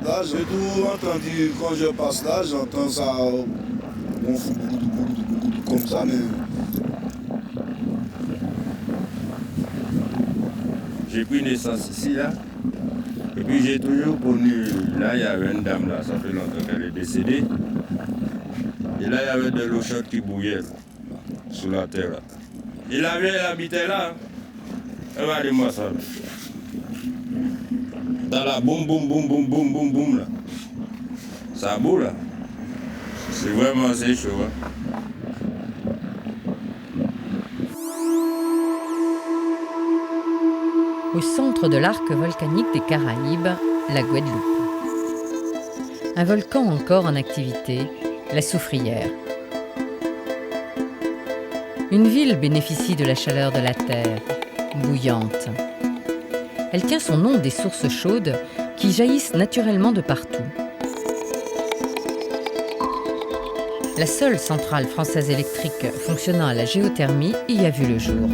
là, j'ai tout entendu quand je passe là, j'entends ça comme ça, mais... J'ai pris naissance ici, là. Et puis j'ai toujours connu, là il y avait une dame là, ça fait longtemps qu'elle est décédée. Et là il y avait de l'eau chaude qui bouillait là, sous la terre là. Et la vieille elle habitait là. Regardez-moi ça là. Dans la boum boum boum boum boum boum boum là. Ça boue là. C'est vraiment assez chaud. Hein. Au centre de l'arc volcanique des Caraïbes, la Guadeloupe. Un volcan encore en activité, la Soufrière. Une ville bénéficie de la chaleur de la terre, bouillante. Elle tient son nom des sources chaudes qui jaillissent naturellement de partout. La seule centrale française électrique fonctionnant à la géothermie y a vu le jour.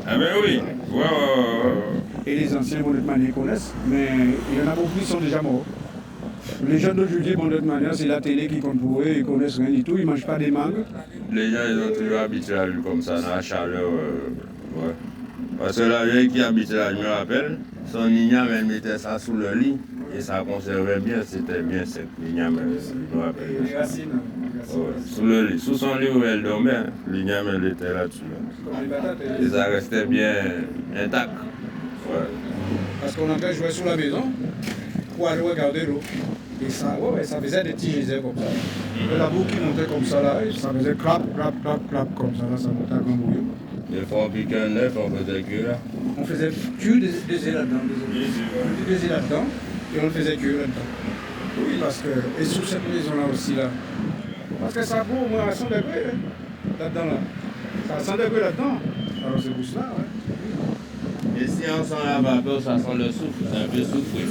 Ah ben oui, ouais. Et les anciens, bon, de toute manière, connaissent, mais il y en a beaucoup qui sont déjà morts. Les jeunes d'aujourd'hui, bon, de toute manière, c'est la télé qui compte pour eux, ils connaissent rien du tout, ils ne mangent pas des mangues. Les gens, ils ont toujours habitué à vivre comme ça, dans la chaleur. Ouais. Parce que la vieille qui habitait là, je me rappelle, son igname, elle mettait ça sous le lit, et ça conservait bien, c'était bien cette igname, je me rappelle. Les racines. Ouais, sous le lit, sous son lit où elle dormait, l'igname, elle était là-dessus. Et ça restait bien intact. Ouais. Parce qu'on entrait jouer sous la maison pour aller regarder l'eau. Et ça, ça faisait des petits geysers comme ça. Et la boue qui montait comme ça là, et ça faisait clap, clap, clap, clap comme ça là, ça montait à grand bouillon. Des fois on piquait un œuf, on faisait cuire là. On faisait cuire des œufs là-dedans, des œufs là-dedans, et on le faisait cuire là-dedans. Oui, parce que, et sous cette maison là aussi là, parce que ça vaut au moins à 100 degrés hein, là-dedans là. Ça a 100 degrés là-dedans, alors c'est pour cela, ouais. Et si on sent la vapeur, ça sent le souffle, c'est un peu soufflé.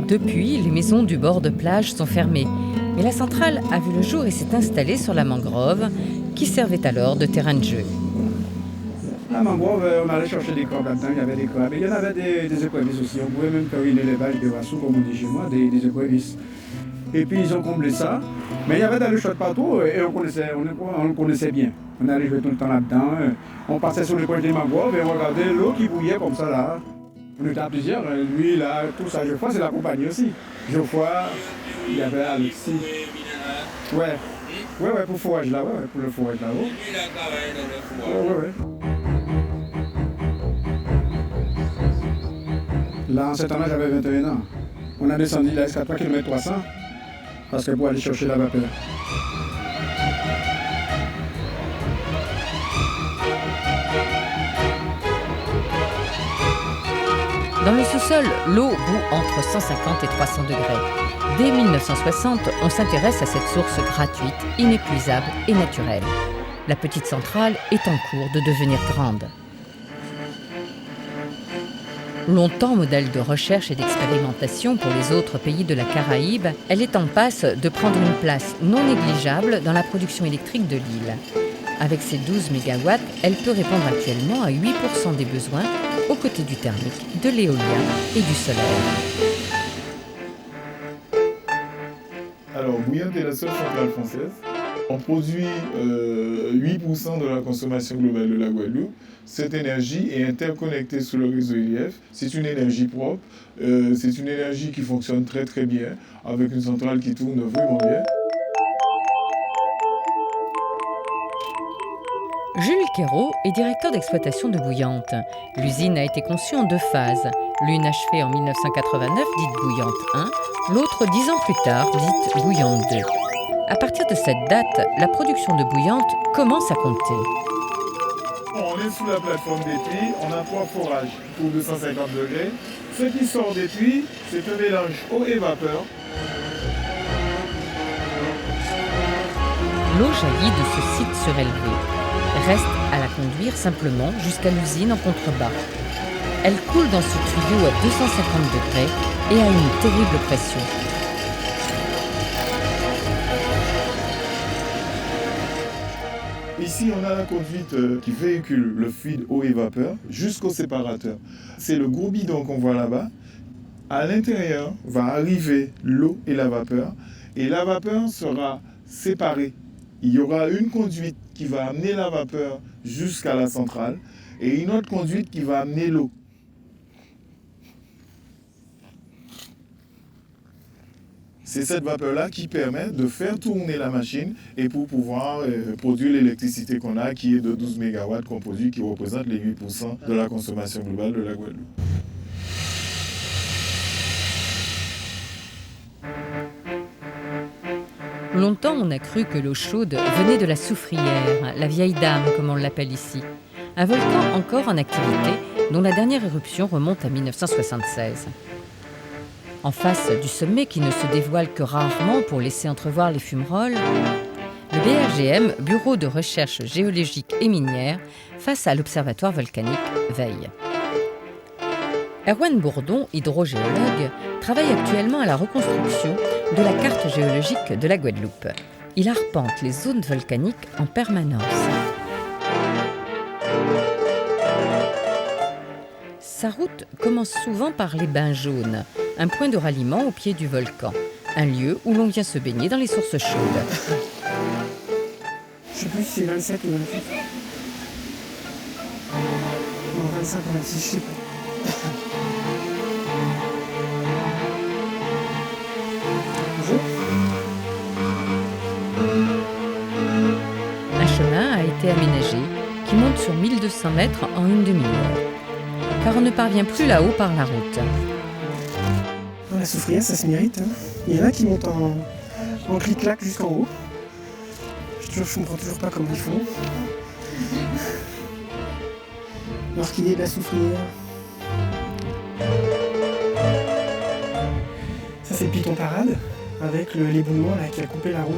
Depuis, les maisons du bord de plage sont fermées, mais la centrale a vu le jour et s'est installée sur la mangrove, qui servait alors de terrain de jeu. La mangrove, on allait chercher des crabes là-dedans, il y avait des crabes. Et il y en avait des écrevisses aussi. On pouvait même faire une élevage de rassou, comme on dit chez moi, des écrevisses. Et puis ils ont comblé ça. Mais il y avait de l'eau chaude partout et on le connaissait bien. On allait jouer tout le temps là-dedans. On passait sur le coin des mangroves et on regardait l'eau qui bouillait comme ça là. On était à plusieurs, lui là, tout ça. Geoffroy, c'est la compagnie aussi. Geoffroy, il y avait Alexis. Ouais, pour le fourrage là, pour le fourrage là-haut. Ouais. Là, en cette année, j'avais 21 ans. On a descendu là jusqu'à 3 km 300 parce que pour aller chercher la vapeur. Dans le sous-sol, l'eau bout entre 150 et 300 degrés. Dès 1960, on s'intéresse à cette source gratuite, inépuisable et naturelle. La petite centrale est en cours de devenir grande. Longtemps modèle de recherche et d'expérimentation pour les autres pays de la Caraïbe, elle est en passe de prendre une place non négligeable dans la production électrique de l'île. Avec ses 12 MW, elle peut répondre actuellement à 8% des besoins, aux côtés du thermique, de l'éolien et du solaire. Alors, Bouillante est la seule centrale française. On produit 8% de la consommation globale de la Guadeloupe. Cette énergie est interconnectée sur le réseau EDF. C'est une énergie propre, c'est une énergie qui fonctionne très très bien, avec une centrale qui tourne vraiment bien. Jules Quérault est directeur d'exploitation de Bouillante. L'usine a été conçue en 2 phases. L'une achevée en 1989, dite Bouillante 1, l'autre 10 ans plus tard, dite Bouillante 2. À partir de cette date, la production de Bouillante commence à compter. On est sous la plateforme d'étui, on a 3 forages pour 250 degrés. Ce qui sort d'étui, c'est un mélange eau et vapeur. L'eau jaillit de ce site surélevé. Reste à la conduire simplement jusqu'à l'usine en contrebas. Elle coule dans ce tuyau à 250 degrés et à une terrible pression. Ici, on a la conduite qui véhicule le fluide eau et vapeur jusqu'au séparateur. C'est le gros bidon qu'on voit là-bas. À l'intérieur va arriver l'eau et la vapeur sera séparée. Il y aura une conduite qui va amener la vapeur jusqu'à la centrale et une autre conduite qui va amener l'eau. C'est cette vapeur-là qui permet de faire tourner la machine et pour pouvoir produire l'électricité qu'on a, qui est de 12 MW qu'on produit, qui représente les 8% de la consommation globale de la Guadeloupe. Longtemps, on a cru que l'eau chaude venait de la soufrière, la vieille dame comme on l'appelle ici. Un volcan encore en activité, dont la dernière éruption remonte à 1976. En face du sommet qui ne se dévoile que rarement pour laisser entrevoir les fumerolles, le BRGM, Bureau de recherche géologique et minière, face à l'Observatoire volcanique, veille. Erwan Bourdon, hydrogéologue, travaille actuellement à la reconstruction de la carte géologique de la Guadeloupe. Il arpente les zones volcaniques en permanence. Sa route commence souvent par les Bains Jaunes, un point de ralliement au pied du volcan, un lieu où l'on vient se baigner dans les sources chaudes. Je sais plus si c'est 27 ou 28. Non, 25 ou 26, je sais pas. Bonjour. Un chemin a été aménagé qui monte sur 1200 mètres en une demi-heure, car on ne parvient plus là-haut par la route. La soufrière, ça se mérite. Hein. Il y en a qui montent en clic-clac jusqu'en haut. Je ne comprends toujours pas comment ils font. L'orchidée de la soufrière. Ça, c'est le Piton Parade, avec l'éboulement qui a coupé la route.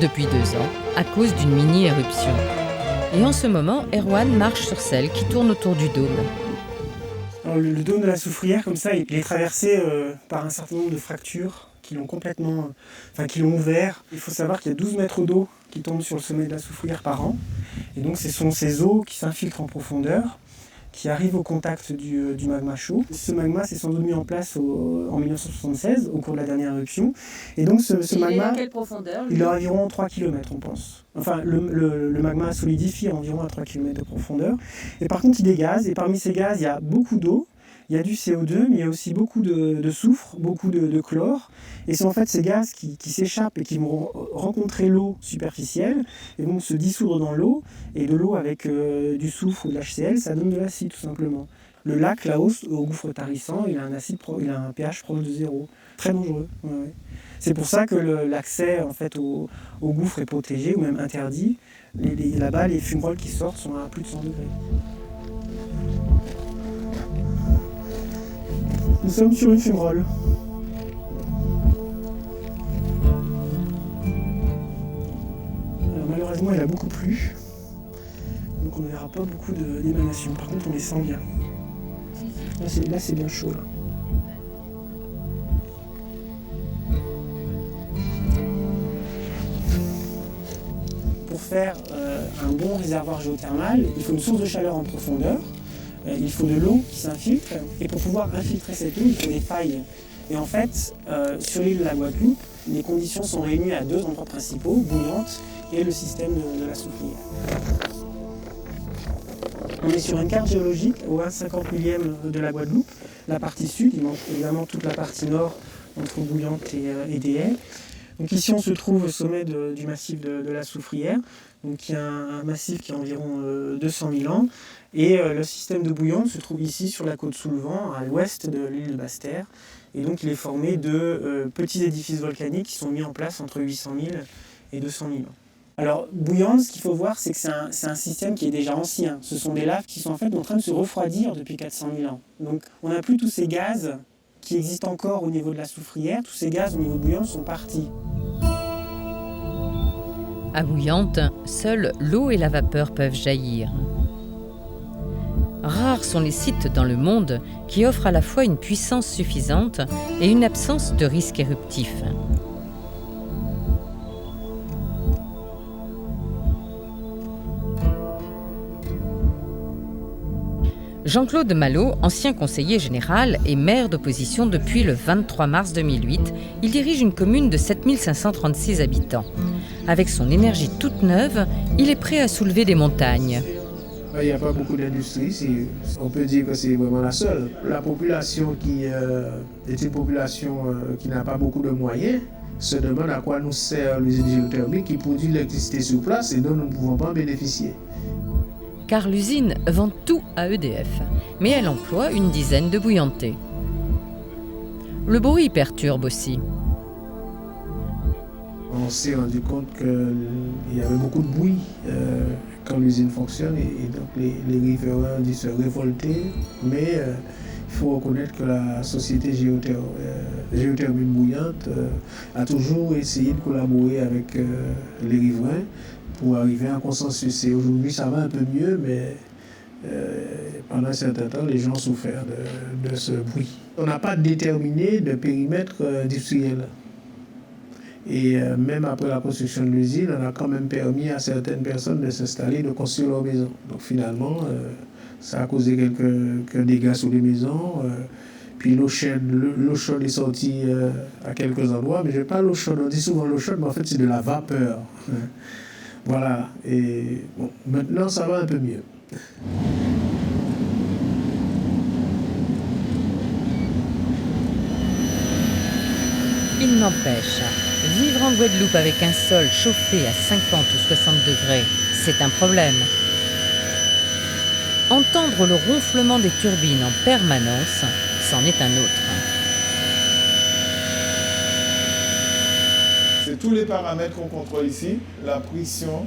Depuis 2 ans, à cause d'une mini-éruption. Et en ce moment, Erwan marche sur celle qui tourne autour du dôme. Alors, le dôme de la soufrière, comme ça, il est traversé par un certain nombre de fractures qui l'ont qui l'ont ouvert. Il faut savoir qu'il y a 12 mètres d'eau qui tombent sur le sommet de la soufrière par an. Et donc, ce sont ces eaux qui s'infiltrent en profondeur, qui arrivent au contact du magma chaud. Ce magma s'est sans doute mis en place en 1976, au cours de la dernière éruption. Et donc, ce magma, à quelle profondeur, il est à environ 3 km, on pense. Enfin, le magma solidifie environ à 3 km de profondeur. Et par contre, il y a des gaz. Et parmi ces gaz, il y a beaucoup d'eau. Il y a du CO2, mais il y a aussi beaucoup de soufre, beaucoup de chlore. Et c'est en fait ces gaz qui s'échappent et qui vont rencontrer l'eau superficielle et vont se dissoudre dans l'eau. Et de l'eau avec du soufre ou de l'HCl, ça donne de l'acide tout simplement. Le lac, là-haut, au gouffre tarissant, il a un pH proche de 0. Très dangereux. Ouais. C'est pour ça que l'accès en fait, au gouffre est protégé ou même interdit. Là-bas, les fumerolles qui sortent sont à plus de 100 degrés. Nous sommes sur une fumerolle. Malheureusement, il a beaucoup plu. Donc on ne verra pas beaucoup d'émanations. Par contre, on les sent bien. Là, c'est bien chaud. Là. Pour faire un bon réservoir géothermal, il faut une source de chaleur en profondeur. Il faut de l'eau qui s'infiltre, et pour pouvoir infiltrer cette eau, il faut des failles. Et en fait, sur l'île de la Guadeloupe, les conditions sont réunies à 2 endroits principaux, Bouillante et le système de la soufrière. On est sur une carte géologique au 1/50 millième de la Guadeloupe, la partie sud, il manque évidemment toute la partie nord entre Bouillante et des Haies. Donc ici on se trouve au sommet du massif de la soufrière, donc il y a un massif qui a environ 200 000 ans. Et le système de Bouillante se trouve ici sur la côte sous le vent, à l'ouest de l'île de Basse-Terre. Et donc il est formé de petits édifices volcaniques qui sont mis en place entre 800 000 et 200 000 ans. Alors Bouillante, ce qu'il faut voir, c'est que c'est un système qui est déjà ancien. Ce sont des laves qui sont en fait en train de se refroidir depuis 400 000 ans. Donc on n'a plus tous ces gaz qui existent encore au niveau de la soufrière. Tous ces gaz au niveau de Bouillante sont partis. À Bouillante, seules l'eau et la vapeur peuvent jaillir. Rares sont les sites dans le monde qui offrent à la fois une puissance suffisante et une absence de risque éruptif. Jean-Claude Malo, ancien conseiller général et maire d'opposition depuis le 23 mars 2008, il dirige une commune de 7536 habitants. Avec son énergie toute neuve, il est prêt à soulever des montagnes. Il n'y a pas beaucoup d'industrie, on peut dire que c'est vraiment la seule. La population qui est une population qui n'a pas beaucoup de moyens se demande à quoi nous sert l'usine géothermique qui produit l'électricité sur place et dont nous ne pouvons pas en bénéficier. Car l'usine vend tout à EDF, mais elle emploie une dizaine de bouillantés. Le bruit perturbe aussi. On s'est rendu compte qu'il y avait beaucoup de bruit quand l'usine fonctionne et donc les riverains ont dû se révolter, mais il faut reconnaître que la société Géothermie Bouillante a toujours essayé de collaborer avec les riverains pour arriver à un consensus. Et aujourd'hui, ça va un peu mieux, mais pendant un certain temps, les gens ont souffert de ce bruit. On n'a pas déterminé de périmètre industriel. Et même après la construction de l'usine, on a quand même permis à certaines personnes de s'installer, de construire leur maison. Donc finalement, ça a causé quelques dégâts sur les maisons. Puis l'eau chaude est sortie à quelques endroits. Mais je ne vais pas l'eau chaude, on dit souvent l'eau chaude, mais en fait c'est de la vapeur. Voilà, et bon, maintenant ça va un peu mieux. Il n'empêche, vivre en Guadeloupe avec un sol chauffé à 50 ou 60 degrés, c'est un problème. Entendre le ronflement des turbines en permanence, c'en est un autre. C'est tous les paramètres qu'on contrôle ici, la pression,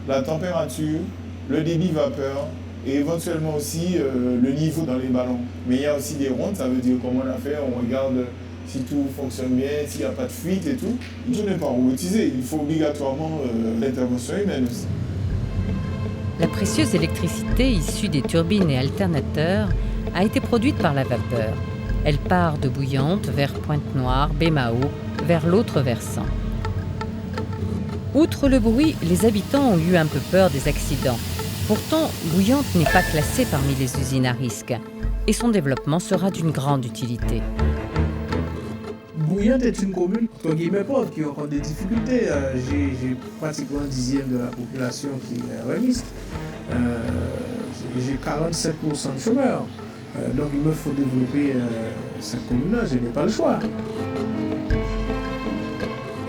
la température, le débit vapeur et éventuellement aussi le niveau dans les ballons. Mais il y a aussi des rondes, ça veut dire comment on a fait, on regarde si tout fonctionne bien, s'il n'y a pas de fuite et tout. Tout n'est pas robotisé, il faut obligatoirement l'intervention humaine aussi. La précieuse électricité issue des turbines et alternateurs a été produite par la vapeur. Elle part de Bouillante vers Pointe-Noire, Bémao, vers l'autre versant. Outre le bruit, les habitants ont eu un peu peur des accidents. Pourtant, Bouillante n'est pas classée parmi les usines à risque et son développement sera d'une grande utilité. Bouillante est une commune, entre guillemets, pauvre, qui aura des difficultés. J'ai pratiquement un dixième de la population qui est remiste. J'ai 47% de chômeurs. Donc il me faut développer cette commune-là, je n'ai pas le choix.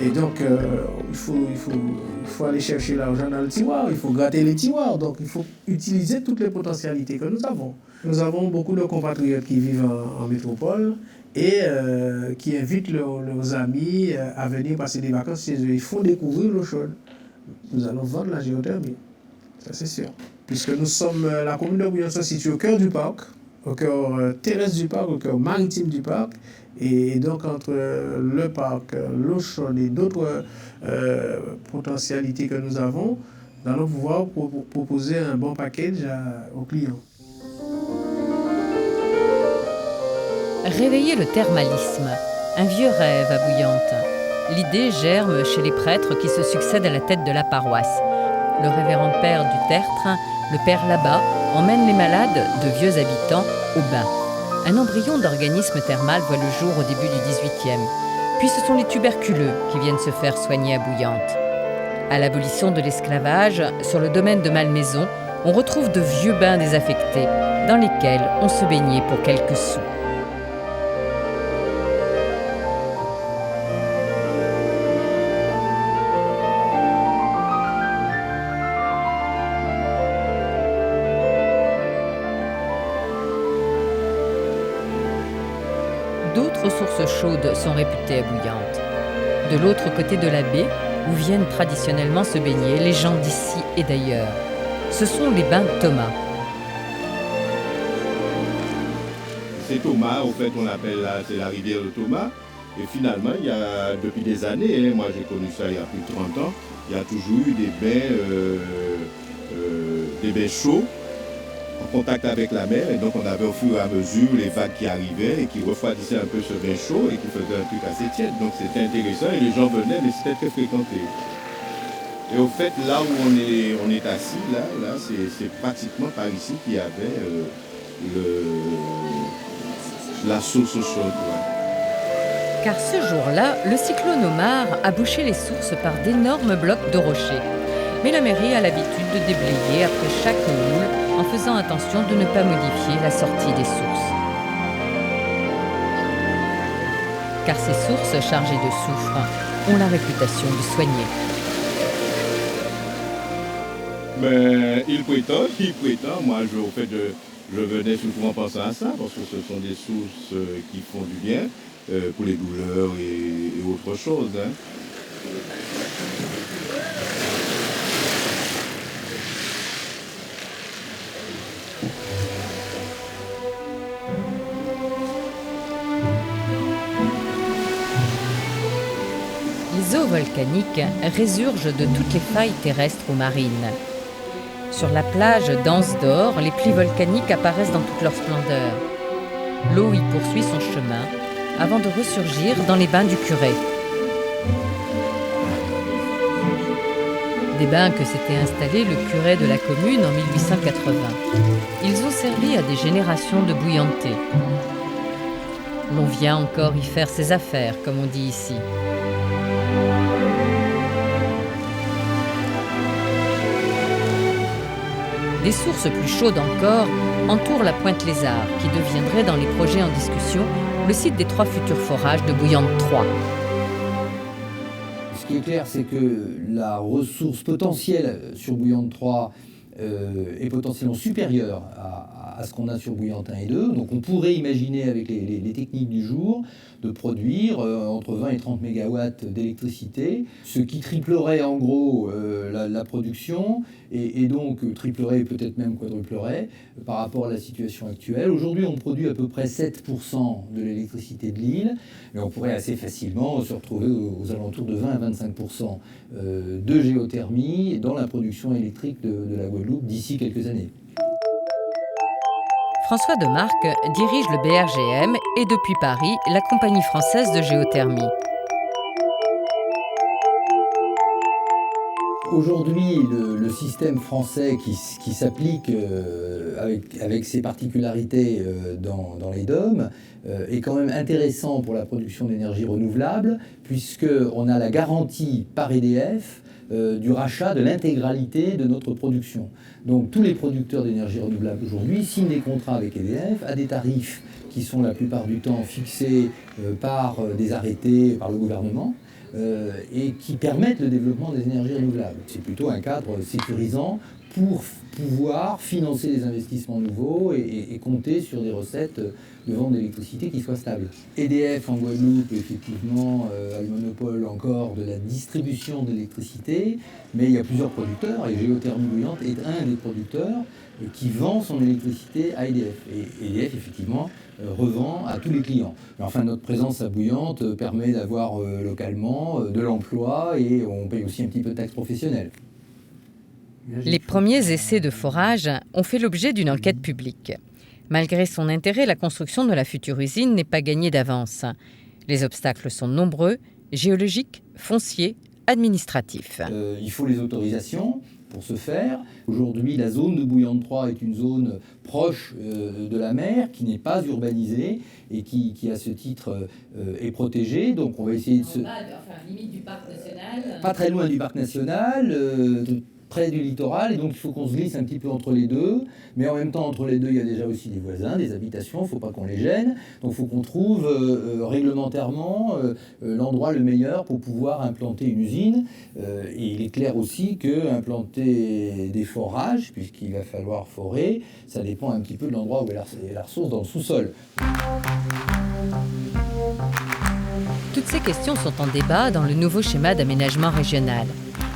Et donc il faut aller chercher l'argent dans le tiroir, il faut gratter les tiroirs, donc il faut utiliser toutes les potentialités que nous avons. Nous avons beaucoup de compatriotes qui vivent en métropole et qui invitent leurs amis à venir passer des vacances chez eux. Il faut découvrir l'eau chaude. Nous allons vendre la géothermie, ça c'est sûr. Puisque nous sommes, la commune de Bouillante se situe au cœur du parc, au cœur terrestre du parc, au cœur maritime du parc. Et donc entre le parc, l'eau chaude et d'autres potentialités que nous avons, nous allons pouvoir proposer un bon package aux clients. Réveiller le thermalisme, un vieux rêve à Bouillante. L'idée germe chez les prêtres qui se succèdent à la tête de la paroisse. Le révérend père du tertre, le père là-bas, emmène les malades, de vieux habitants, au bain. Un embryon d'organisme thermal voit le jour au début du XVIIIe. Puis ce sont les tuberculeux qui viennent se faire soigner à Bouillante. À l'abolition de l'esclavage, sur le domaine de Malmaison, on retrouve de vieux bains désaffectés, dans lesquels on se baignait pour quelques sous. D'autres sources chaudes sont réputées à Bouillante. De l'autre côté de la baie, où viennent traditionnellement se baigner les gens d'ici et d'ailleurs, ce sont les bains de Thomas. C'est Thomas, au fait, on l'appelle là, c'est la rivière de Thomas. Et finalement, il y a, depuis des années, moi j'ai connu ça il y a plus de 30 ans, il y a toujours eu des bains chauds, en contact avec la mer, et donc on avait au fur et à mesure les vagues qui arrivaient et qui refroidissaient un peu ce bain chaud et qui faisaient un truc assez tiède. Donc c'était intéressant et les gens venaient, mais c'était très fréquenté. Et au fait, là où on est assis, là c'est pratiquement par ici qu'il y avait la source chaude. Ouais. Car ce jour-là, le cyclone Omar a bouché les sources par d'énormes blocs de rochers. Mais la mairie a l'habitude de déblayer après chaque houle en faisant attention de ne pas modifier la sortie des sources. Car ces sources chargées de soufre ont la réputation de soigner. Mais il prétend, moi je venais surtout en pensant à ça, parce que ce sont des sources qui font du bien pour les douleurs et autre chose. Hein. Les eaux volcaniques résurgent de toutes les failles terrestres ou marines. Sur la plage dense d'or, les plis volcaniques apparaissent dans toute leur splendeur. L'eau y poursuit son chemin avant de ressurgir dans les bains du Curé. Des bains que s'était installés le curé de la commune en 1880. Ils ont servi à des générations de bouillantés. L'on vient encore y faire ses affaires, comme on dit ici. Des sources plus chaudes encore entourent la Pointe Lézard, qui deviendrait dans les projets en discussion le site des 3 futurs forages de Bouillante 3. Ce qui est clair, c'est que la ressource potentielle sur Bouillante 3 est potentiellement supérieure à ce qu'on a sur Bouillante 1 et 2. Donc on pourrait imaginer avec les techniques du jour de produire entre 20 et 30 mégawatts d'électricité, ce qui triplerait en gros la production et donc triplerait, peut-être même quadruplerait par rapport à la situation actuelle. Aujourd'hui, on produit à peu près 7% de l'électricité de l'île, mais on pourrait assez facilement se retrouver aux alentours de 20 à 25% de géothermie dans la production électrique de la Guadeloupe d'ici quelques années. François Demarque dirige le BRGM et depuis Paris, la compagnie française de géothermie. Aujourd'hui, le système français qui s'applique avec ses particularités dans les DOM est quand même intéressant pour la production d'énergie renouvelable, puisqu'on a la garantie par EDF du rachat de l'intégralité de notre production. Donc tous les producteurs d'énergie renouvelable aujourd'hui signent des contrats avec EDF à des tarifs qui sont la plupart du temps fixés par des arrêtés par le gouvernement et qui permettent le développement des énergies renouvelables. C'est plutôt un cadre sécurisant pour pouvoir financer des investissements nouveaux et compter sur des recettes de vente d'électricité qui soient stables. EDF en Guadeloupe, effectivement, a le monopole encore de la distribution d'électricité, mais il y a plusieurs producteurs, et Géothermie Bouillante est un des producteurs qui vend son électricité à EDF. Et EDF, effectivement, revend à tous les clients. Mais enfin, notre présence à Bouillante permet d'avoir localement de l'emploi et on paye aussi un petit peu de taxes professionnelles. Les premiers essais de forage ont fait l'objet d'une enquête publique. Malgré son intérêt, la construction de la future usine n'est pas gagnée d'avance. Les obstacles sont nombreux, géologiques, fonciers, administratifs. Il faut les autorisations pour ce faire. Aujourd'hui, la zone de Bouillante 3 est une zone proche de la mer, qui n'est pas urbanisée et qui à ce titre, est protégée. Donc on va essayer de se... limite du parc national. Pas très loin du parc national, près du littoral, et donc il faut qu'on se glisse un petit peu entre les deux, mais en même temps entre les deux il y a déjà aussi des voisins, des habitations, il ne faut pas qu'on les gêne, donc il faut qu'on trouve réglementairement l'endroit le meilleur pour pouvoir implanter une usine, et il est clair aussi qu'implanter des forages, puisqu'il va falloir forer, ça dépend un petit peu de l'endroit où est la ressource dans le sous-sol. Toutes ces questions sont en débat dans le nouveau schéma d'aménagement régional,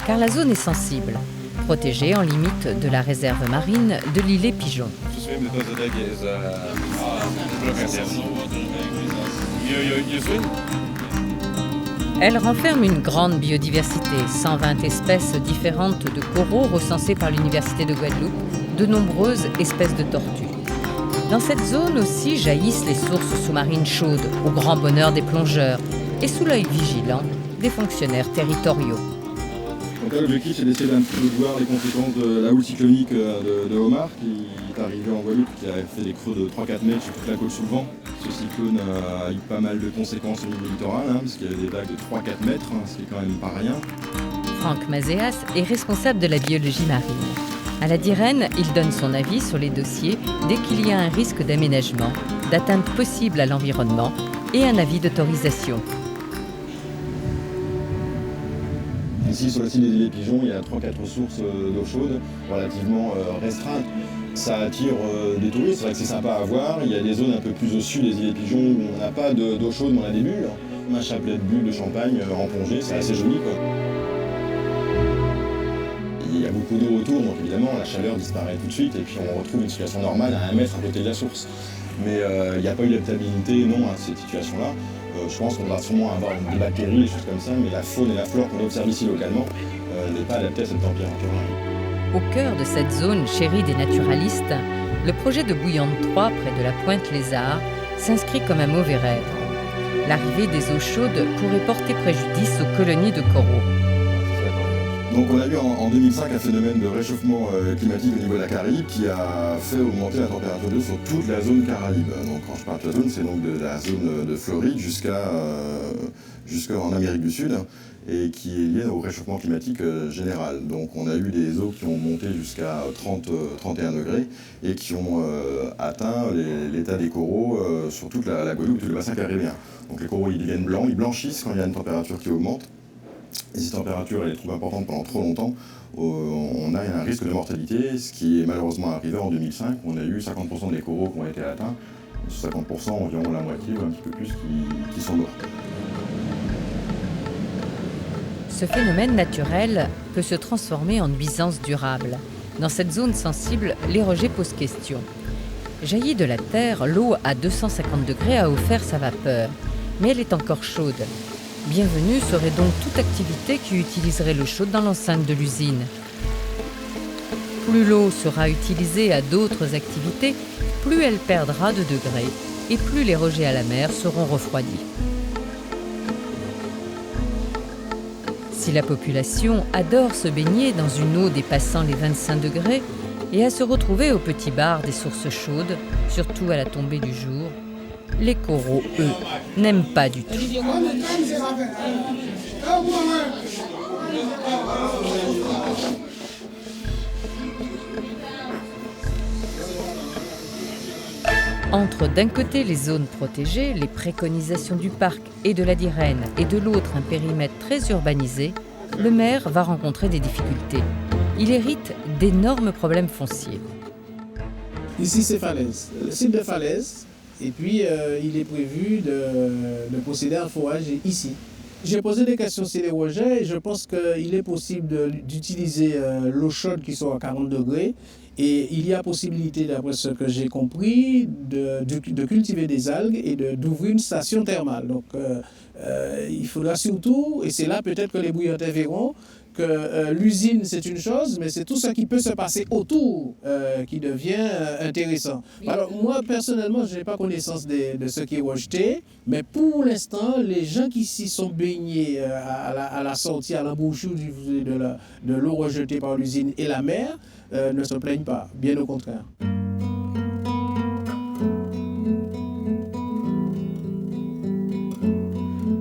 car la zone est sensible, protégée en limite de la réserve marine de l'îlet Pigeon. Elle renferme une grande biodiversité, 120 espèces différentes de coraux recensées par l'Université de Guadeloupe, de nombreuses espèces de tortues. Dans cette zone aussi jaillissent les sources sous-marines chaudes, au grand bonheur des plongeurs, et sous l'œil vigilant des fonctionnaires territoriaux. Donc là, l'objectif, c'est d'essayer d'un petit peu de voir les conséquences de la houle cyclonique de Omar, qui est arrivé en Guadeloupe, qui a fait des creux de 3-4 mètres sur toute la côte sous le vent. Ce cyclone a eu pas mal de conséquences au niveau littoral, parce qu'il y avait des vagues de 3-4 mètres, ce qui est quand même pas rien. Franck Mazéas est responsable de la biologie marine. À la DIREN, il donne son avis sur les dossiers dès qu'il y a un risque d'aménagement, d'atteinte possible à l'environnement et un avis d'autorisation. Ici, sur le site des îles Pigeons, il y a 3-4 sources d'eau chaude relativement restreintes. Ça attire des touristes, c'est vrai que c'est sympa à voir. Il y a des zones un peu plus au sud des îles Pigeons où on n'a pas d'eau chaude, mais on a des bulles. On a un chapelet de bulles de champagne en plongée, c'est assez joli, quoi. Il y a beaucoup d'eau autour, donc évidemment la chaleur disparaît tout de suite et puis on retrouve une situation normale à 1 mètre à côté de la source. Mais il n'y a pas eu d'adaptabilité, non, à cette situation-là. Je pense qu'on va sûrement avoir des bactéries, des choses comme ça, mais la faune et la flore qu'on observe ici localement n'est pas adaptée à cette température-là. Au cœur de cette zone chérie des naturalistes, le projet de Bouillante 3, près de la Pointe Lézard, s'inscrit comme un mauvais rêve. L'arrivée des eaux chaudes pourrait porter préjudice aux colonies de coraux. Donc on a eu en 2005 un phénomène de réchauffement climatique au niveau de la Caraïbe qui a fait augmenter la température de l'eau sur toute la zone Caraïbe. Donc quand je parle de la zone, c'est donc de la zone de Floride jusqu'en Amérique du Sud et qui est liée au réchauffement climatique général. Donc on a eu des eaux qui ont monté jusqu'à 30-31 degrés et qui ont atteint l'état des coraux sur toute la Guadeloupe, tout le bassin caribéen. Donc les coraux ils deviennent blancs, ils blanchissent quand il y a une température qui augmente. Et si cette température elle est trop importante pendant trop longtemps, on a un risque de mortalité, ce qui est malheureusement arrivé en 2005. On a eu 50% des coraux qui ont été atteints, 50% environ la moitié ou un petit peu plus qui sont morts. Ce phénomène naturel peut se transformer en nuisance durable. Dans cette zone sensible, les rejets posent question. Jaillie de la terre, l'eau à 250 degrés a offert sa vapeur, mais elle est encore chaude. Bienvenue serait donc toute activité qui utiliserait l'eau chaude dans l'enceinte de l'usine. Plus l'eau sera utilisée à d'autres activités, plus elle perdra de degrés et plus les rejets à la mer seront refroidis. Si la population adore se baigner dans une eau dépassant les 25 degrés et à se retrouver au petit bar des sources chaudes, surtout à la tombée du jour, les coraux, eux, n'aiment pas du tout. Entre d'un côté les zones protégées, les préconisations du parc et de la DIREN, et de l'autre un périmètre très urbanisé, le maire va rencontrer des difficultés. Il hérite d'énormes problèmes fonciers. Ici, c'est Falaise, le site de Falaise. Et puis, il est prévu de procéder à un forage ici. J'ai posé des questions sur les rejets et je pense qu'il est possible d'utiliser l'eau chaude qui soit à 40 degrés. Et il y a possibilité, d'après ce que j'ai compris, de cultiver des algues et d'ouvrir une station thermale. Donc, il faudra surtout, et c'est là peut-être que les bouillantais verront, que l'usine c'est une chose, mais c'est tout ce qui peut se passer autour qui devient intéressant. Alors moi personnellement, je n'ai pas connaissance de ce qui est rejeté, mais pour l'instant, les gens qui s'y sont baignés à la sortie, à l'embouchure de l'eau rejetée par l'usine et la mer, ne se plaignent pas, bien au contraire.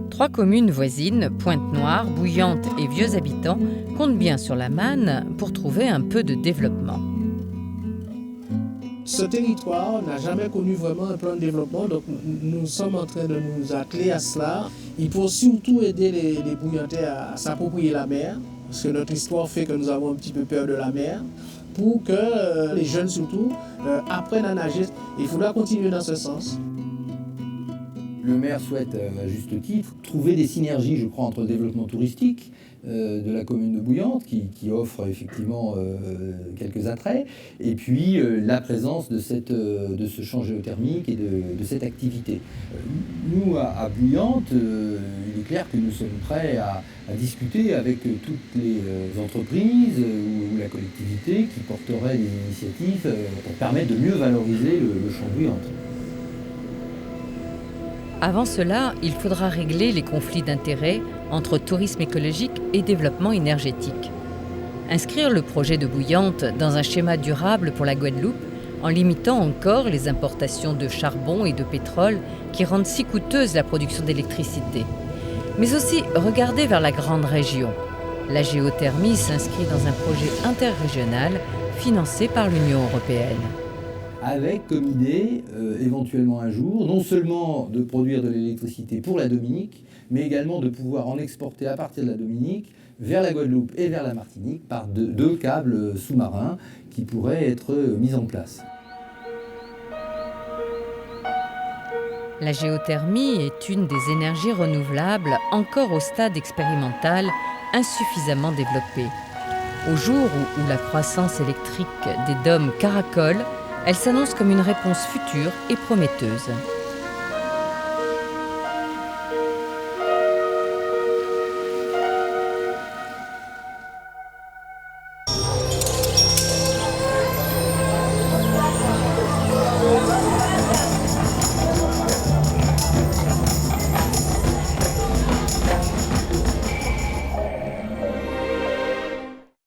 3 communes voisines, Pointe-Noire, Bouillante et Vieux-Habitants, comptent bien sur la manne pour trouver un peu de développement. Ce territoire n'a jamais connu vraiment un plan de développement, donc nous sommes en train de nous atteler à cela. Il faut surtout aider les Bouillantais à s'approprier la mer, parce que notre histoire fait que nous avons un petit peu peur de la mer, pour que les jeunes surtout apprennent à nager. Il faudra continuer dans ce sens. Le maire souhaite, à juste titre, trouver des synergies, je crois, entre le développement touristique de la commune de Bouillante, qui offre effectivement quelques attraits, et puis la présence de ce champ géothermique et de cette activité. Nous, à Bouillante, il est clair que nous sommes prêts à discuter avec toutes les entreprises ou la collectivité qui porteraient des initiatives pour permettre de mieux valoriser le champ Bouillante. Avant cela, il faudra régler les conflits d'intérêts entre tourisme écologique et développement énergétique. Inscrire le projet de Bouillante dans un schéma durable pour la Guadeloupe, en limitant encore les importations de charbon et de pétrole qui rendent si coûteuse la production d'électricité. Mais aussi regarder vers la grande région. La géothermie s'inscrit dans un projet interrégional financé par l'Union européenne. Avec comme idée, éventuellement un jour, non seulement de produire de l'électricité pour la Dominique, mais également de pouvoir en exporter à partir de la Dominique vers la Guadeloupe et vers la Martinique par deux câbles sous-marins qui pourraient être mis en place. La géothermie est une des énergies renouvelables encore au stade expérimental, insuffisamment développée. Au jour où la croissance électrique des dômes caracole, elle s'annonce comme une réponse future et prometteuse.